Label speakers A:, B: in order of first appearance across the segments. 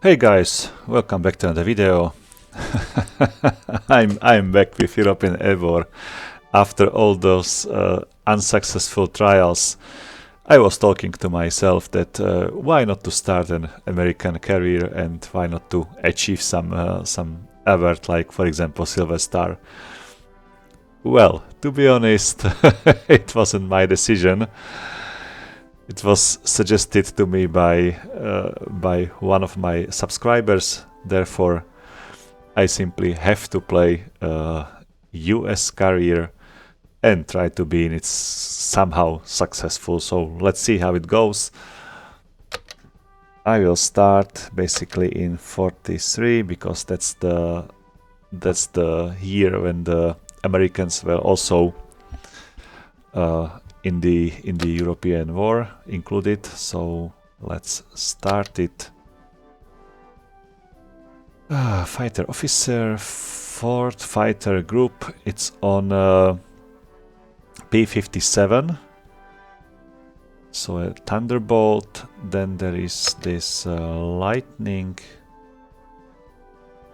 A: Hey guys, welcome back to another video. I'm back with European Eivor. After all those unsuccessful trials, I was talking to myself that why not to start an American career and why not to achieve some award, like for example Silver Star. Well, to be honest, it wasn't my decision. It was suggested to me by one of my subscribers. Therefore, I simply have to play US career and try to be in it somehow successful. So let's see how it goes. I will start basically in 43 because that's the year when the Americans were also in the European war included. So let's start it. Fighter officer, 4th fighter group. It's on P57. So a Thunderbolt. Then there is this Lightning.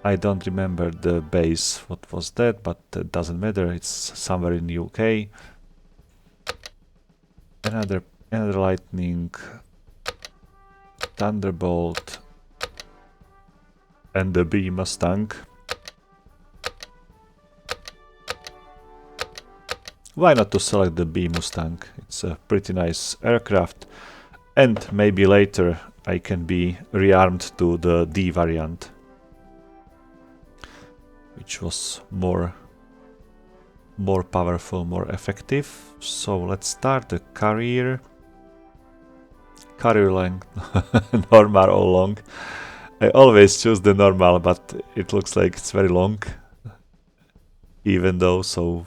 A: I don't remember the base. What was that? But it doesn't matter. It's somewhere in the UK. Another Lightning, Thunderbolt, and the B Mustang. Why not to select the B Mustang? It's a pretty nice aircraft, and maybe later I can be rearmed to the D variant, which was more powerful, more effective. So let's start the career length. Normal or long. I always choose the normal, but it looks like it's very long, even though, so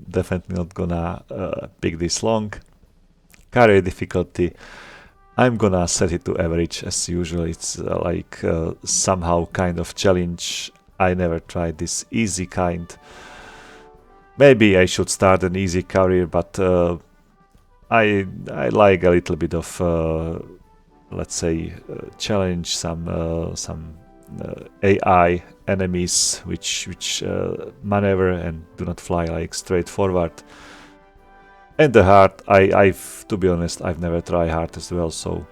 A: definitely not gonna pick this long. Career difficulty, I'm gonna set it to average as usual. It's somehow kind of challenge. I never tried this easy kind. Maybe I should start an easy career, but I like a little bit of let's say challenge, some AI enemies which maneuver and do not fly like straight forward. And the hard, I've to be honest, I've never tried hard as well, so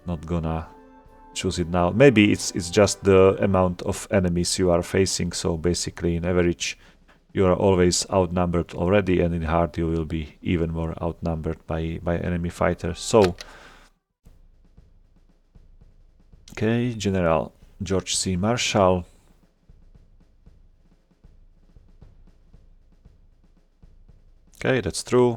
A: not gonna choose it now. Maybe it's just the amount of enemies you are facing. So basically in average you are always outnumbered already, and in hard you will be even more outnumbered by enemy fighters. So, okay, General George C. Marshall. Okay, that's true.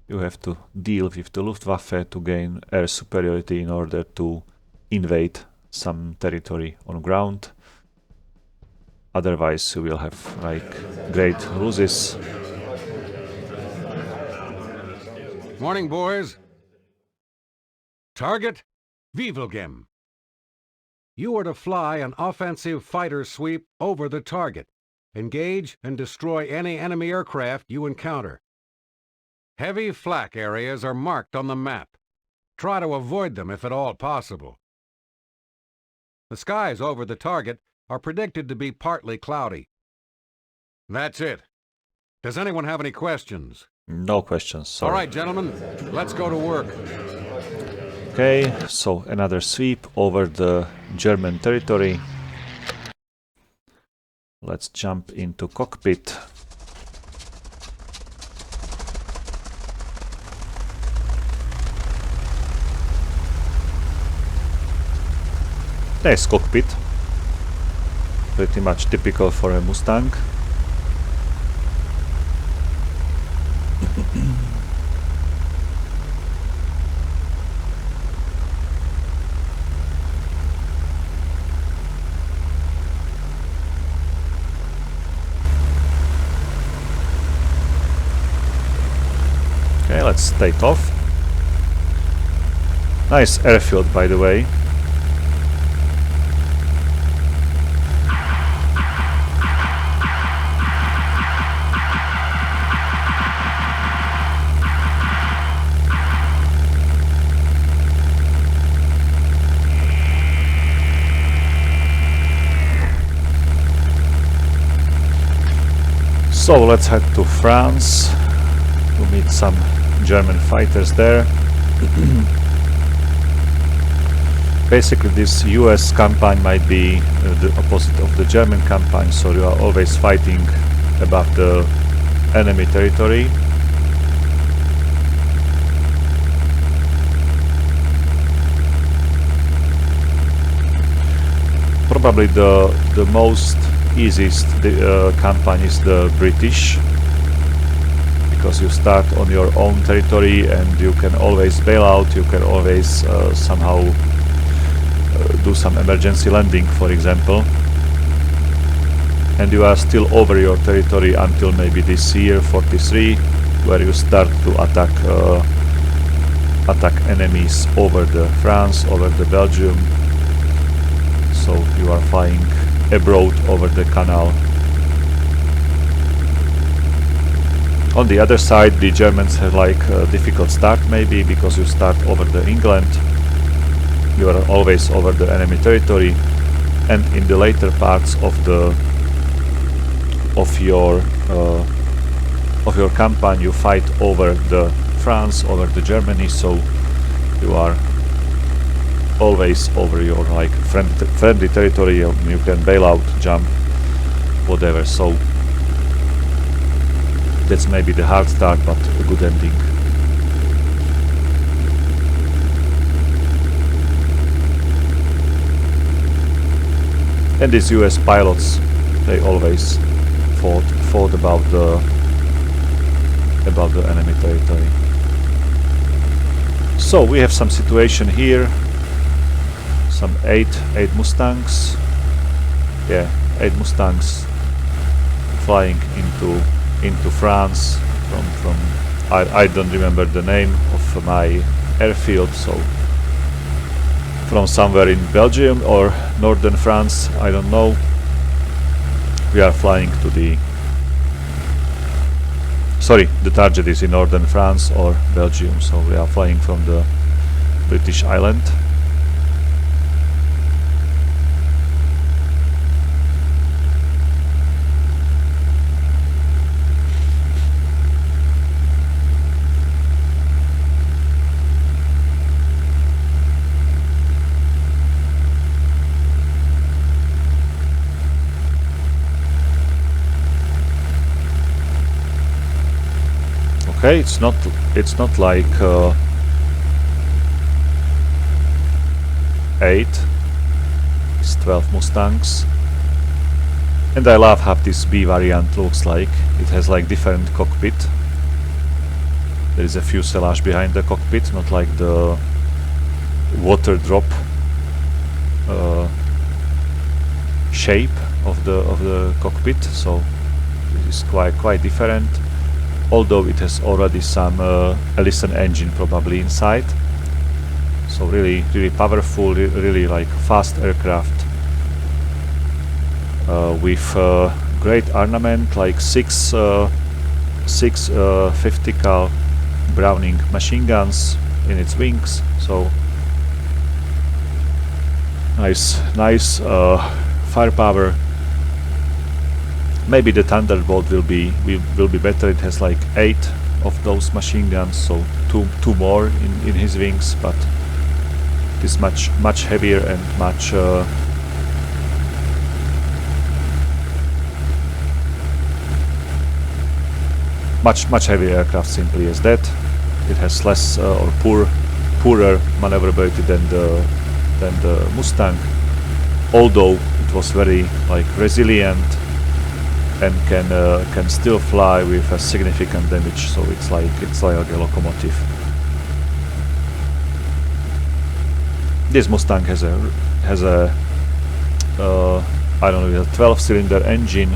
A: You have to deal with the Luftwaffe to gain air superiority in order to invade some territory on ground. Otherwise, you will have like great losses.
B: Morning, boys. Target, Vivelgem. You are to fly an offensive fighter sweep over the target. Engage and destroy any enemy aircraft you encounter. Heavy flak areas are marked on the map. Try to avoid them if at all possible. The skies over the target are predicted to be partly cloudy. That's it. Does anyone have any questions?
A: No questions, sorry.
B: All right, gentlemen, let's go to work.
A: Okay, so another sweep over the German territory. Let's jump into cockpit. Nice cockpit. Pretty much typical for a Mustang. Okay, let's take off. Nice airfield, by the way. So let's head to France to meet some German fighters there. Basically this US campaign might be the opposite of the German campaign, so you are always fighting above the enemy territory. Probably the most easiest campaign is the British, because you start on your own territory and you can always bail out, you can always somehow do some emergency landing, for example, and you are still over your territory until maybe this year 43, where you start to attack enemies over the France, over the Belgium. So you are flying abroad over the canal. On the other side, the Germans have like a difficult start, maybe because you start over the England, you are always over the enemy territory, and in the later parts of your campaign you fight over the France, over the Germany, so you are always over your like friendly territory. You can bail out, jump, whatever. So that's maybe the hard start, but a good ending. And these US pilots, they always fought about the enemy territory. So we have some situation here. Some eight Mustangs. Yeah, 8 Mustangs flying into France from I don't remember the name of my airfield, so from somewhere in Belgium or northern France, I don't know. We are flying to the target is in northern France or Belgium, so we are flying from the British island. Okay, it's not like 8, it's 12 Mustangs, and I love how this B variant looks like. It has like different cockpit. There is a fuselage behind the cockpit, not like the water drop shape of the cockpit. So this is quite different. Although it has already some Ellison engine probably inside, so really powerful, really like fast aircraft with great armament, like six 50 cal Browning machine guns in its wings. So nice firepower. Maybe the Thunderbolt will be better. It has like 8 of those machine guns, so two more in his wings, but it is much heavier and much heavier aircraft simply as that. It has less or poorer maneuverability than the Mustang, although it was very like resilient and can still fly with a significant damage, so it's like a locomotive. This Mustang has a I don't know, a 12-cylinder engine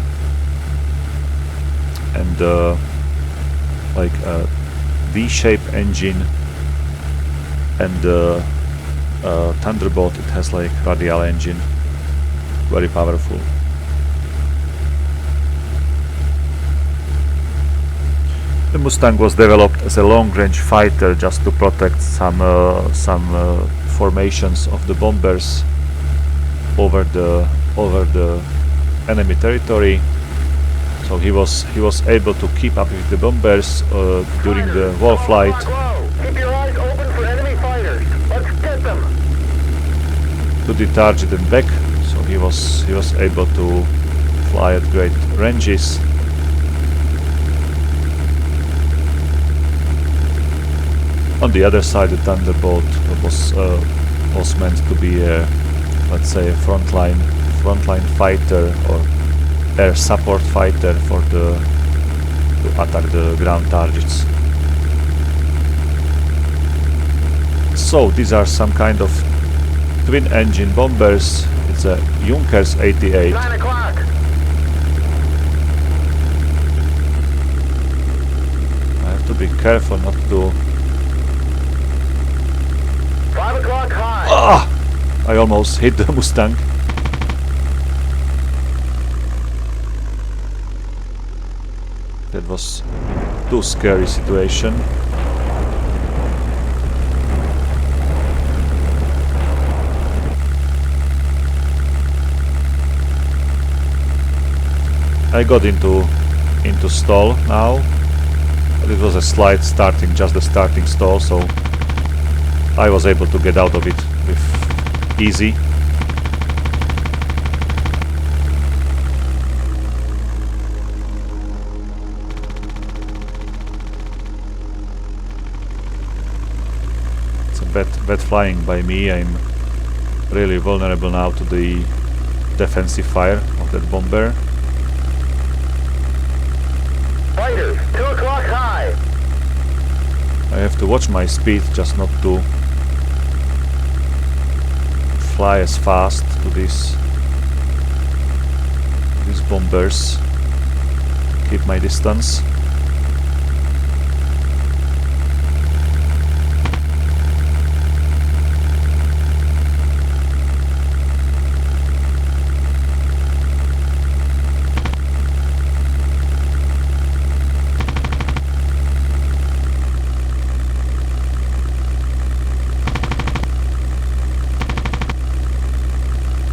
A: and like a V-shaped engine, and the Thunderbolt, it has like radial engine, very powerful. The Mustang was developed as a long-range fighter just to protect some formations of the bombers over the enemy territory. So So he was able to keep up with the bombers during the wall flight.
C: Keep your eyes open for enemy fighters. Let's get them.
A: To detarget them back. So he was able to fly at great ranges. On the other side, the Thunderbolt was meant to be a, let's say, a frontline fighter or air support fighter to attack the ground targets. So these are some kind of twin-engine bombers. It's a Junkers 88.
C: 9 o'clock.
A: I have to be careful not to.
C: 5 o'clock high.
A: Ah! I almost hit the Mustang. That was too scary situation. I got into stall now, but it was a slight starting, just the starting stall, so I was able to get out of it with easy. It's a bad flying by me. I'm really vulnerable now to the defensive fire of that bomber.
C: Fighters, 2 o'clock high.
A: I have to watch my speed just not to fly as fast to these bombers. Keep my distance.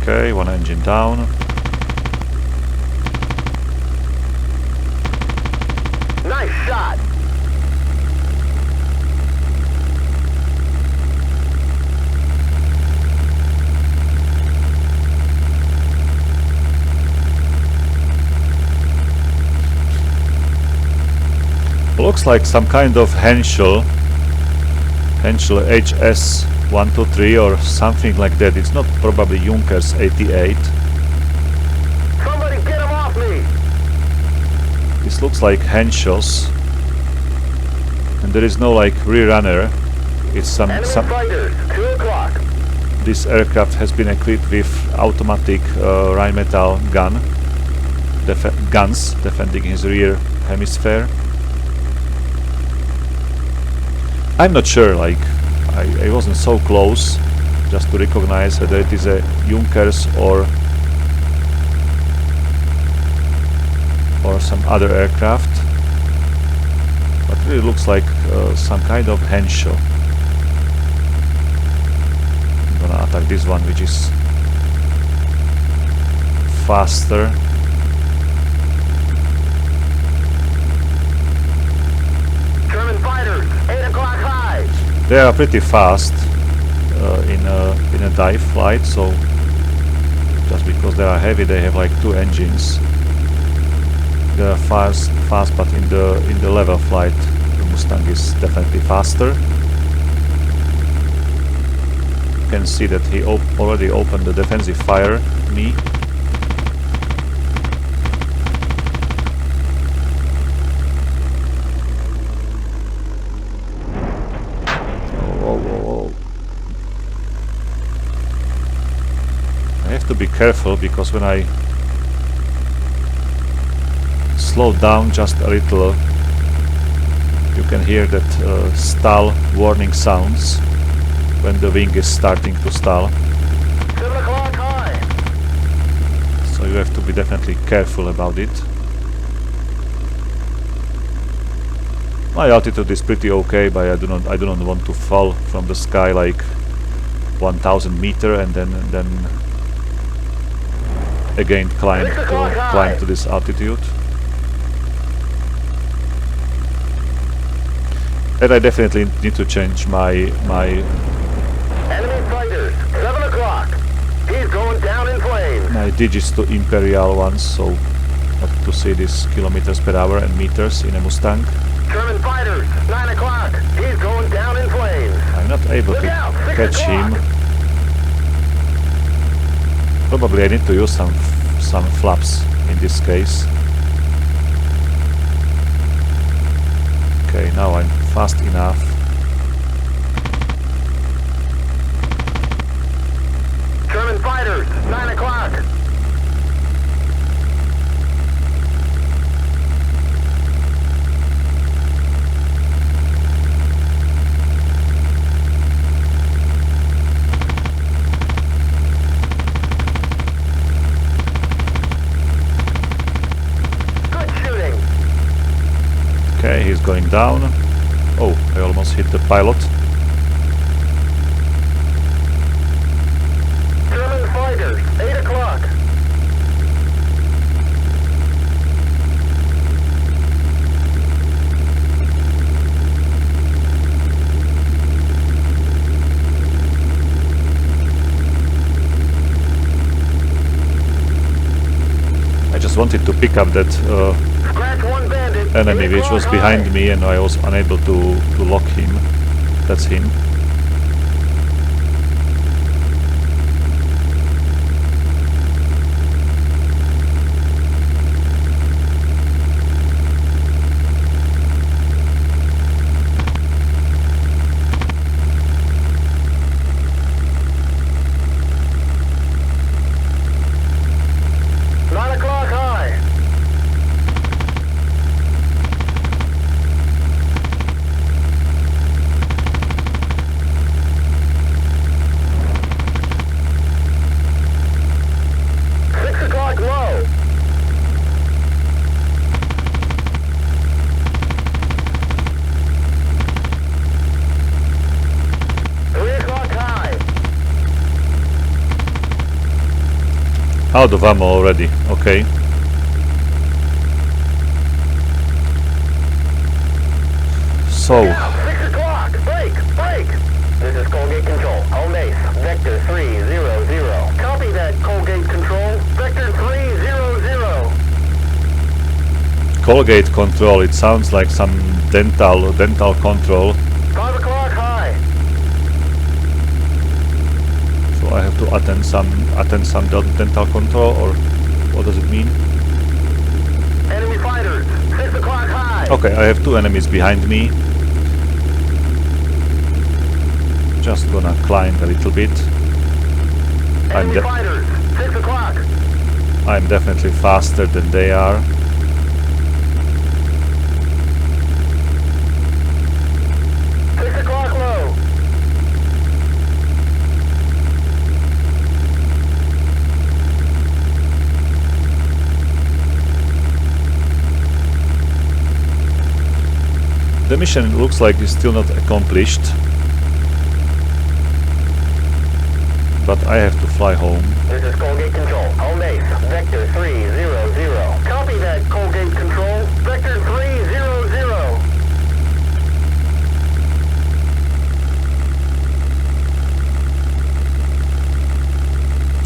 A: Okay, one engine down.
C: Nice shot.
A: Looks like some kind of Henschel HS123 or something like that. It's not probably Junkers 88.
C: Somebody get him off me.
A: This looks like Henschels, and there is no like rear runner. It's some
C: Fighters, 2 o'clock.
A: This aircraft has been equipped with automatic Rheinmetall guns defending his rear hemisphere. I'm not sure, like I wasn't so close just to recognize whether it is a Junkers or some other aircraft, but it really looks like some kind of Henschel. I'm gonna attack this one, which is faster.
C: German fighters, 8 o'clock high.
A: They are pretty fast in a dive flight, so just because they are heavy, they have like 2 engines. They are fast, but in the level flight, the Mustang is definitely faster. You can see that he already opened the defensive fire at me. I have to be careful because when I slow down just a little, you can hear that stall warning sounds when the wing is starting to stall.
C: 7 o'clock high.
A: So you have to be definitely careful about it. My altitude is pretty okay, but I do not want to fall from the sky like 1000 meter and then again climb to this altitude. And I definitely need to change my
C: Enemy fighters, 7 o'clock. He's going down in flames.
A: my digits to imperial ones, so not to see this kilometers per hour and meters in a Mustang.
C: German fighters, 9 o'clock. He's going down in flames.
A: I'm not able
C: Look
A: to
C: out, 6
A: catch him.
C: o'clock.
A: Probably I need to use some flaps in this case. Okay, now I'm fast enough.
C: German fighters, 9 o'clock. Good shooting.
A: Okay, he's going down. Oh, I almost hit the pilot.
C: German fighters, 8 o'clock.
A: I just wanted to pick up that
C: Scratch one bandit.
A: enemy
C: 8
A: which was
C: o'clock
A: behind
C: high.
A: me, and I was unable to lock him. That's him. Out of ammo already, okay. So,
C: 6 o'clock! Break! Break! This is Colgate Control. Home base. Vector 300. Copy that, Colgate Control. Vector 300.
A: Colgate control, it sounds like some dental control.
C: 5 o'clock high.
A: So I have to attend some dental control, or what does it mean?
C: Enemy fighters. 6 o'clock high.
A: Okay, I have two enemies behind me. Just gonna climb a little bit.
C: Enemy fighters. 6 o'clock.
A: I'm definitely faster than they are.
C: Low.
A: The mission looks like it's still not accomplished. But I have to fly home.
C: This is Colgate Control. Home base. Vector 300. Copy that, Colgate Control. Vector 300.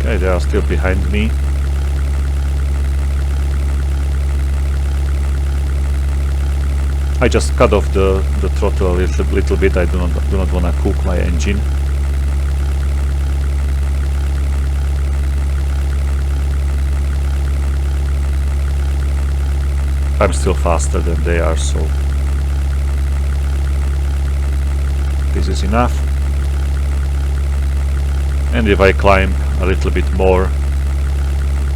A: Okay, they are still behind me. I just cut off the throttle a little bit. I do not want to cook my engine. I'm still faster than they are, so this is enough. And if I climb a little bit more,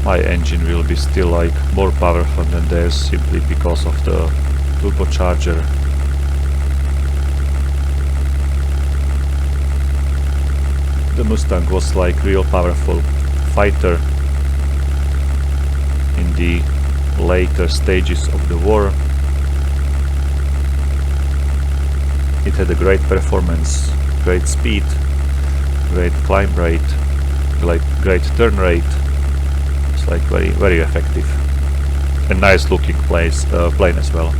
A: my engine will be still like more powerful than theirs, simply because of the turbocharger. The Mustang was like real powerful fighter in the later stages of the war. It had a great performance, great speed, great climb rate, great turn rate. It's like very effective and nice looking plane as well.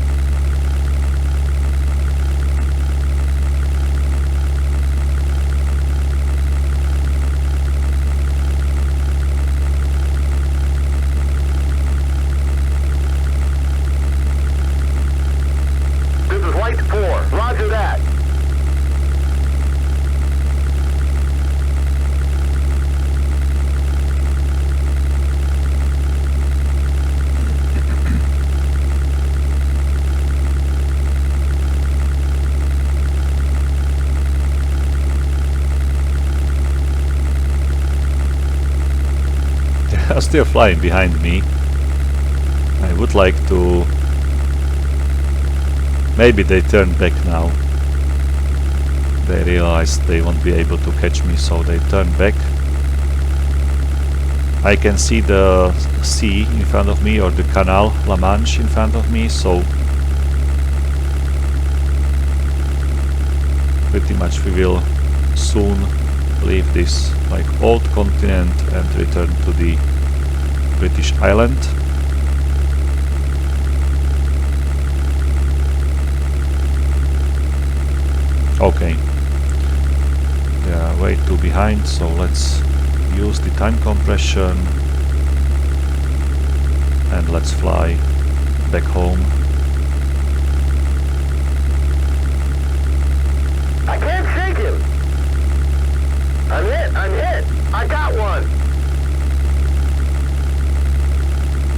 A: are still flying behind me. I would like to... Maybe they turn back now. They realize they won't be able to catch me, so they turn back. I can see the sea in front of me, or the Canal La Manche in front of me, so pretty much we will soon leave this like old continent and return to the British island. Okay, they are way too behind, so let's use the time compression and let's fly back home.
C: I can't shake him. I'm hit. I got one.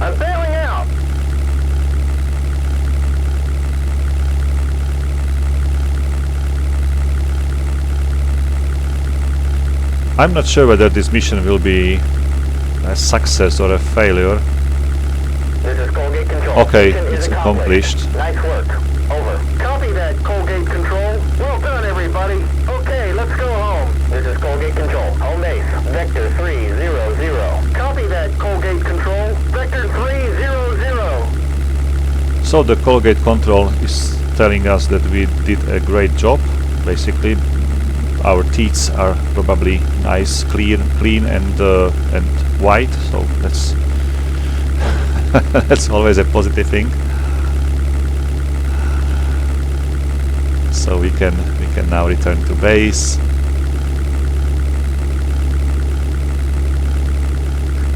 C: I'm bailing out.
A: I'm not sure whether this mission will be a success or a failure.
C: This is Colgate Control.
A: Okay,
C: Mission is
A: it's accomplished.
C: Nice work. Over. Copy that, Colgate Control. Well done, everybody. Okay, let's go home. This is Colgate Control. Home base. Vector 300. Copy that, Colgate Control. Vector 300.
A: So the Colgate control is telling us that we did a great job. Basically, our teeth are probably nice, clean and white. So that's that's always a positive thing. So we can now return to base.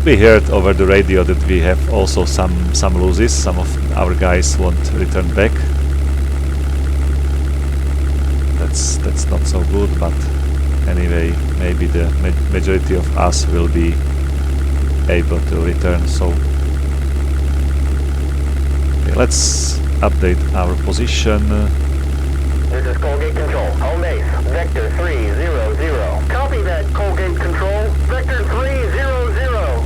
A: We heard over the radio that we have also some losses. Some of our guys won't return back. That's not so good, but anyway, maybe the majority of us will be able to return. So okay, let's update our position.
C: This is Colgate Control. Home base. Vector 300. Copy that, Colgate Control. Vector 300.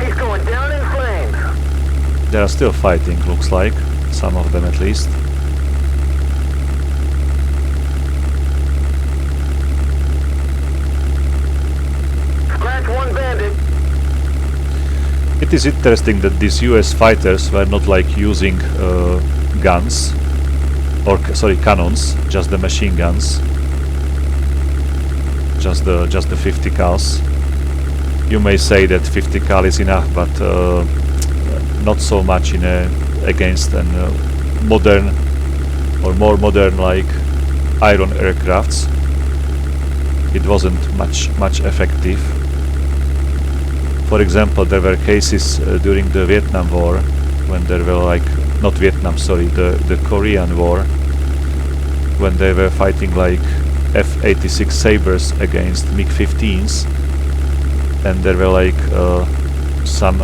C: He's going down in flames.
A: They are still fighting, looks like. Some of them at least.
C: Scratch one bandit.
A: It is interesting that these US fighters were not like using guns, or sorry, cannons, just the machine guns, just the 50 cals. You may say that 50 cal is enough, but not so much in against an modern or more modern like iron aircrafts. It wasn't much effective. For example, there were cases during the Vietnam War when there were like, not Vietnam, sorry, the Korean War, when they were fighting like F-86 Sabres against MiG-15s, and there were like some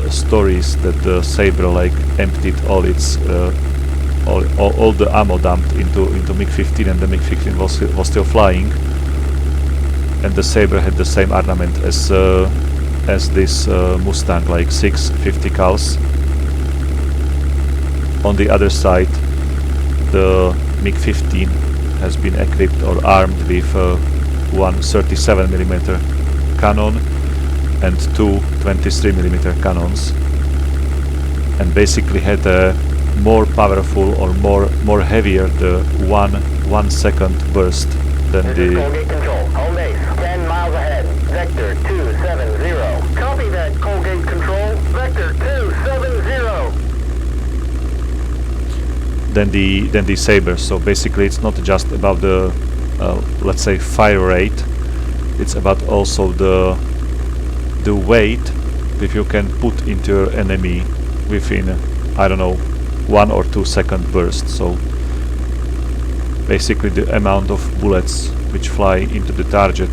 A: stories that the Sabre like emptied all its all the ammo dumped into MiG-15, and the MiG-15 was still flying, and the Sabre had the same armament as this Mustang, like 6 50 cals. On the other side, the MiG-15 has been equipped or armed with one 37mm cannon and two 23mm cannons, and basically had a more powerful or more heavier the 1 second burst than
C: This is Colgate Control. Home base. 10 miles ahead. Vector 270. Copy that, Colgate Control. Vector 270.
A: than the Sabres. So basically it's not just about the let's say fire rate, it's about also the weight that you can put into your enemy within, I don't know, 1 or 2 second burst. So basically the amount of bullets which fly into the target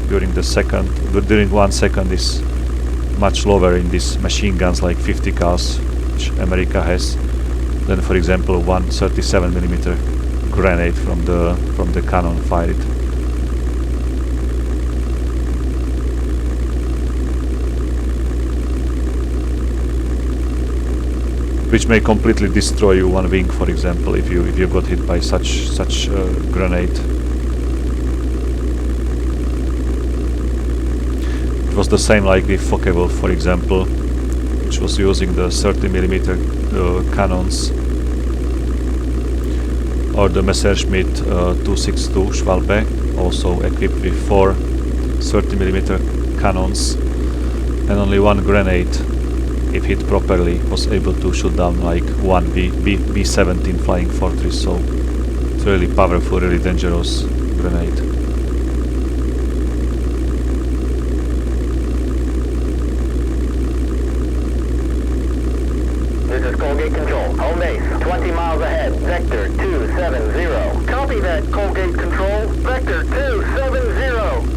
A: during 1 second is much lower in these machine guns like 50 cals, which America has, than for example one 37mm grenade from the cannon fired. which may completely destroy you one wing, for example, if you got hit by such grenade. It was the same like with Focke-Wulf, for example, which was using the 30mm cannons, or the Messerschmitt 262 Schwalbe, also equipped with 4 30mm cannons, and only one grenade, if hit properly, was able to shoot down like one B-17 Flying Fortress, so it's really powerful, really dangerous grenade.
C: This is Colgate Control. Home base, 20 miles ahead. Vector 270. Copy that, Colgate Control. Vector 270.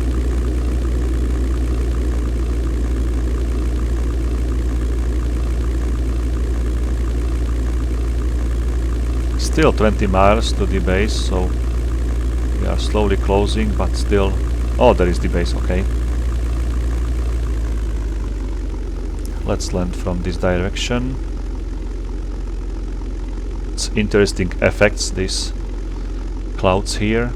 A: Still 20 miles to the base, so we are slowly closing, but still... Oh, there is the base, okay. Let's land from this direction. It's interesting effects, these clouds here.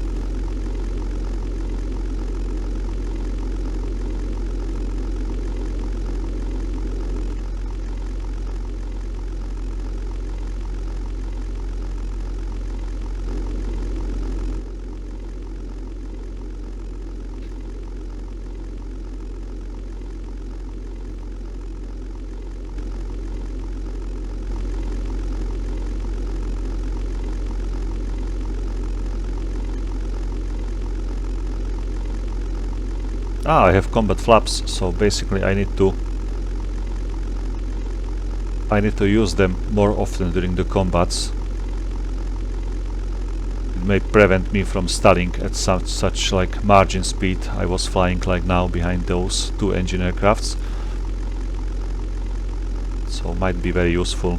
A: I have combat flaps, so basically I need to use them more often during the combats. It may prevent me from stalling at such like margin speed I was flying like now behind those 2 engine aircrafts. So might be very useful.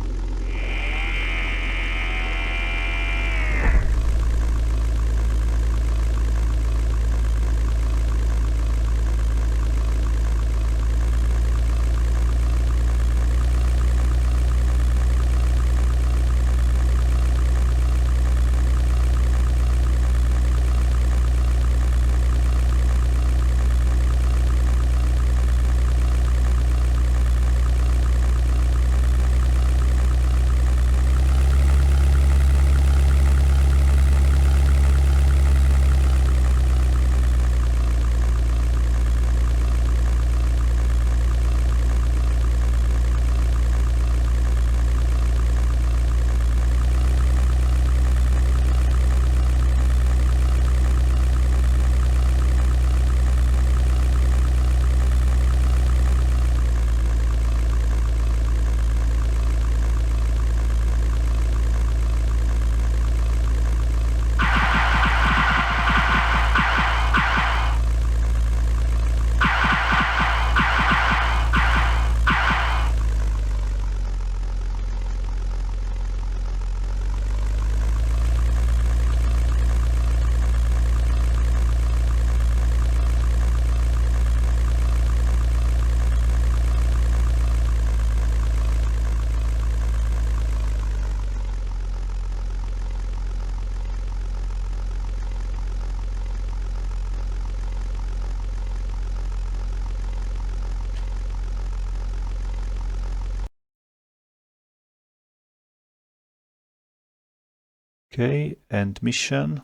A: Okay, end mission.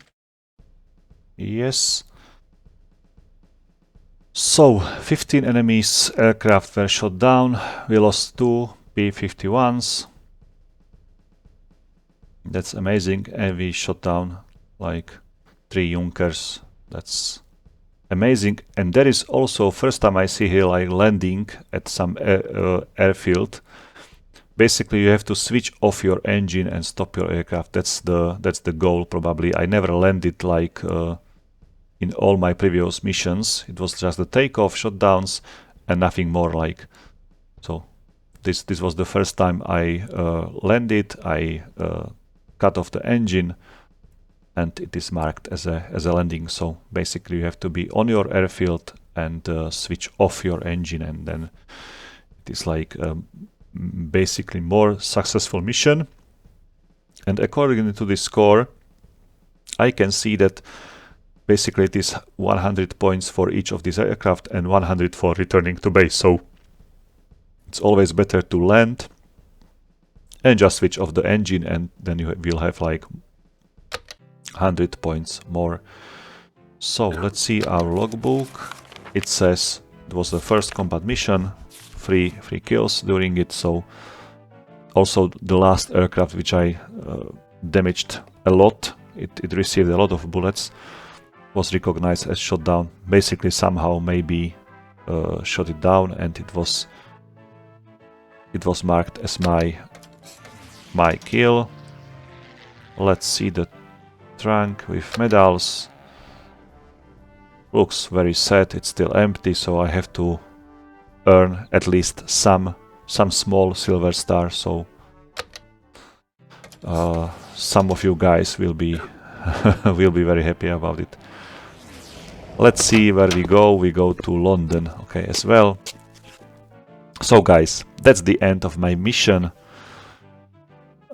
A: Yes. So, 15 enemies aircraft were shot down. We lost 2 P51s. That's amazing. And we shot down like 3 Junkers. That's amazing. And there is also first time I see here like landing at some airfield. Basically, you have to switch off your engine and stop your aircraft. That's the goal probably. I never landed like in all my previous missions. It was just the takeoff, shutdowns, and nothing more like. So this was the first time I landed. I cut off the engine, and it is marked as a landing. So basically, you have to be on your airfield and switch off your engine, and then it is like basically more successful mission. And according to this score, I can see that basically it is 100 points for each of these aircraft and 100 for returning to base. So it's always better to land and just switch off the engine, and then you will have like 100 points more. So let's see our logbook. It says it was the first combat mission, three kills during it. So also the last aircraft which I damaged a lot, it received a lot of bullets, was recognized as shot down. Basically somehow maybe shot it down, and it was marked as my kill. Let's see the trunk with medals. Looks very sad, it's still empty, so I have to earn at least some small silver star, so some of you guys will be will be very happy about it. Let's see where we go. We go to London, okay, as well. So guys, that's the end of my mission.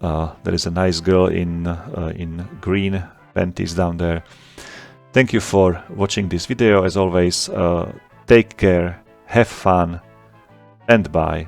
A: There is a nice girl in green panties down there. Thank you for watching this video. As always, take care, have fun, and bye.